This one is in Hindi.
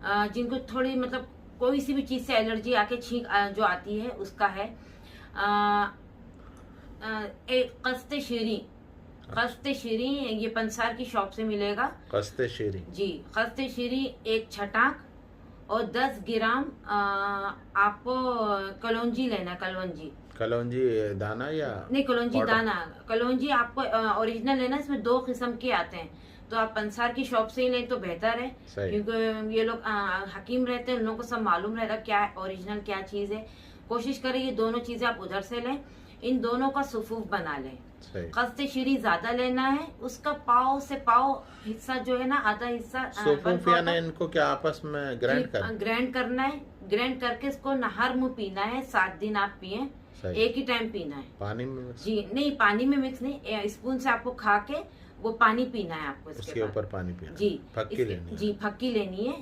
जिनको थोड़ी मतलब कोई सी भी चीज से एलर्जी आके छींक जो आती है उसका है। एक कस्ते शीरी ये पंसार की शॉप से मिलेगा। कस्ते शीरी जी, कस्ते शीरी एक छटाक और 10 ग्राम आपको कलौंजी लेना। कलौंजी दाना या नहीं, कलौंजी पाउडर? दाना। कलौंजी आपको ओरिजिनल लेना, इसमें 2 किस्म के आते हैं, तो आप पंसार की शॉप से ही लें तो बेहतर है। सही। क्योंकि ये लोग हकीम रहते हैं, उन लोगों को सब मालूम रहता क्या ओरिजिनल क्या चीज है। कोशिश करें ये दोनों चीजें आप उधर से लें, इन दोनों का सुफूफ बना लें। सही। कस्ते शीरी ज्यादा लेना है, उसका पाव से पाव हिस्सा जो है ना, आधा हिस्सा सूफूफ यानी इनको क्या आपस में ग्राइंड कर? ग्राइंड करना है। ग्राइंड करके इसको नहर मुंह पीना है, 7 दिन आप पिए, एक ही टाइम पीना है। पानी में मिक्स? जी नहीं, पानी में मिक्स नहीं, स्पून से आपको खा के वो पानी पीना है आपको। उसके ऊपर पानी पीना? जी, फक्की लेनी है? जी, फक्की लेनी है।